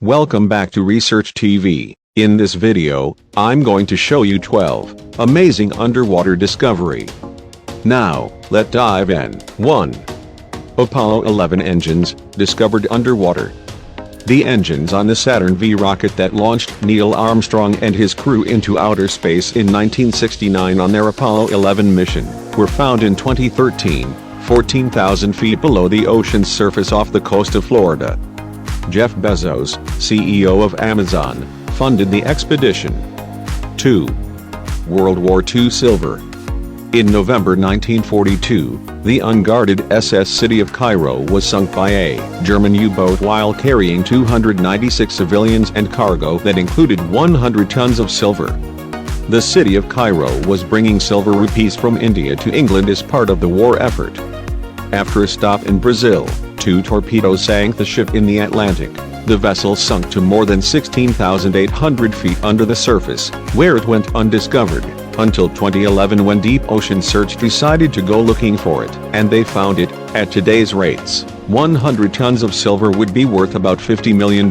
Welcome back to Research TV. In this video, I'm going to show you 12 amazing underwater discovery. Now, let's dive in. 1. Apollo 11 engines, discovered underwater. The engines on the Saturn V rocket that launched Neil Armstrong and his crew into outer space in 1969 on their Apollo 11 mission, were found in 2013, 14,000 feet below the ocean's surface off the coast of Florida. Jeff Bezos, CEO of Amazon, funded the expedition. 2. World War II silver. In November 1942, the unguarded SS City of Cairo was sunk by a German U-boat while carrying 296 civilians and cargo that included 100 tons of silver. The city of Cairo was bringing silver rupees from India to England as part of the war effort. After a stop in Brazil, 2 torpedoes sank the ship in the Atlantic. The vessel sunk to more than 16,800 feet under the surface, where it went undiscovered, until 2011 when Deep Ocean Search decided to go looking for it, and they found it. At today's rates, 100 tons of silver would be worth about $50 million.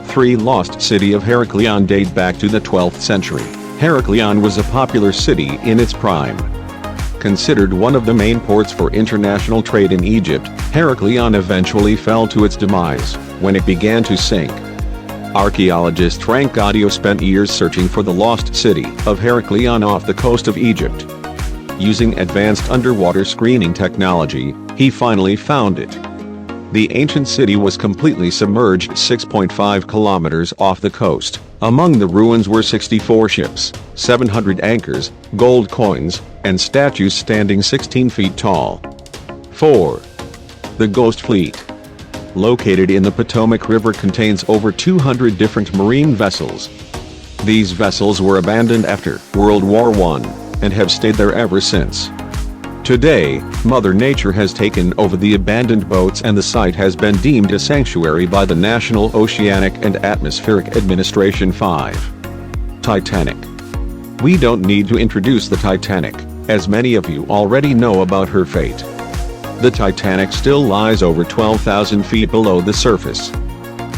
3. Lost city of Heraklion date back to the 12th century. Heraklion was a popular city in its prime. Considered one of the main ports for international trade in Egypt, Heraklion eventually fell to its demise when it began to sink. Archaeologist Frank Gaudio spent years searching for the lost city of Heraklion off the coast of Egypt. Using advanced underwater screening technology, he finally found it. The ancient city was completely submerged 6.5 kilometers off the coast. Among the ruins were 64 ships, 700 anchors, gold coins, and statues standing 16 feet tall. 4. The Ghost Fleet. Located in the Potomac River, contains over 200 different marine vessels. These vessels were abandoned after World War I, and have stayed there ever since. Today, Mother Nature has taken over the abandoned boats and the site has been deemed a sanctuary by the National Oceanic and Atmospheric Administration. 5. Titanic. We don't need to introduce the Titanic, as many of you already know about her fate. The Titanic still lies over 12,000 feet below the surface.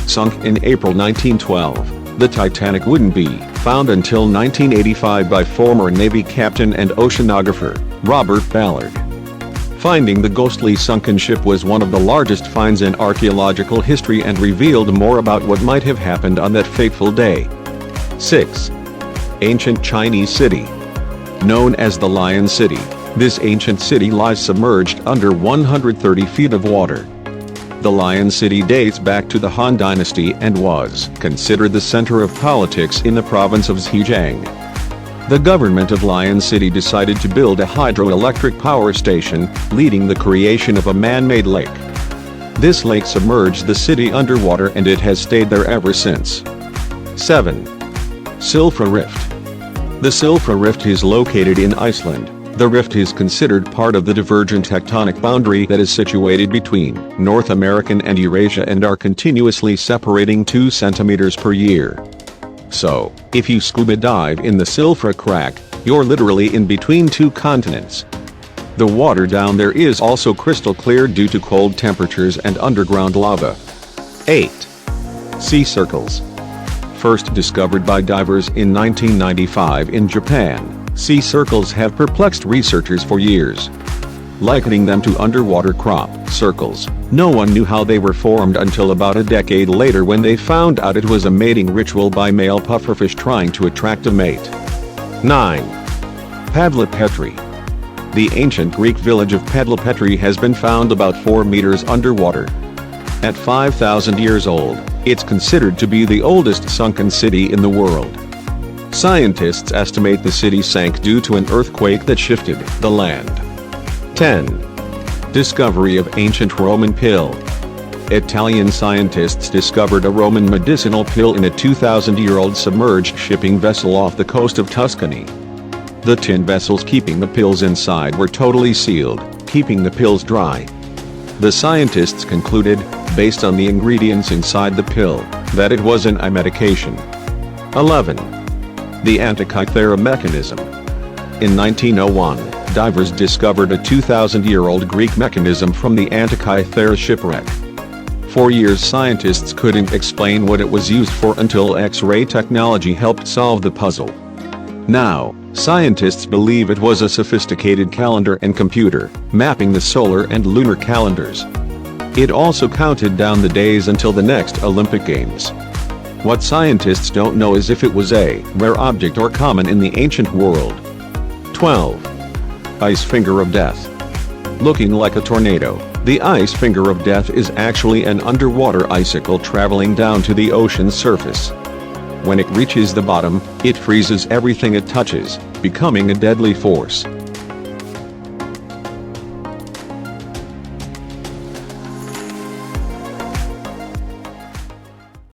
Sunk in April 1912, the Titanic wouldn't be found until 1985 by former Navy captain and oceanographer Robert Ballard. Finding the ghostly sunken ship was one of the largest finds in archaeological history and revealed more about what might have happened on that fateful day. 6. Ancient Chinese city. Known as the Lion City, this ancient city lies submerged under 130 feet of water. The Lion City dates back to the Han Dynasty and was considered the center of politics in the province of Zhejiang. The government of Lion City decided to build a hydroelectric power station, leading the creation of a man-made lake. This lake submerged the city underwater and it has stayed there ever since. 7. Silfra Rift. The Silfra Rift is located in Iceland. The rift is considered part of the divergent tectonic boundary that is situated between North America and Eurasia and are continuously separating 2 centimeters per year. So, if you scuba dive in the Silfra crack, you're literally in between 2 continents. The water down there is also crystal clear due to cold temperatures and underground lava. 8. Sea circles. First discovered by divers in 1995 in Japan, sea circles have perplexed researchers for years. Likening them to underwater crop circles, no one knew how they were formed until about a decade later when they found out it was a mating ritual by male pufferfish trying to attract a mate. 9. Padlapetri. The ancient Greek village of Padlapetri has been found about 4 meters underwater. At 5,000 years old, it's considered to be the oldest sunken city in the world. Scientists estimate the city sank due to an earthquake that shifted the land. 10. Discovery of ancient Roman pill. Italian scientists discovered a Roman medicinal pill in a 2,000-year-old submerged shipping vessel off the coast of Tuscany. The tin vessels keeping the pills inside were totally sealed, keeping the pills dry. The scientists concluded, based on the ingredients inside the pill, that it wasn't a medication. 11. The Antikythera mechanism. In 1901, divers discovered a 2,000-year-old Greek mechanism from the Antikythera shipwreck. For years scientists couldn't explain what it was used for until X-ray technology helped solve the puzzle. Now, scientists believe it was a sophisticated calendar and computer, mapping the solar and lunar calendars. It also counted down the days until the next Olympic Games. What scientists don't know is if it was a rare object or common in the ancient world. 12. Ice Finger of Death. Looking like a tornado, the ice finger of death is actually an underwater icicle traveling down to the ocean's surface. When it reaches the bottom, it freezes everything it touches, becoming a deadly force.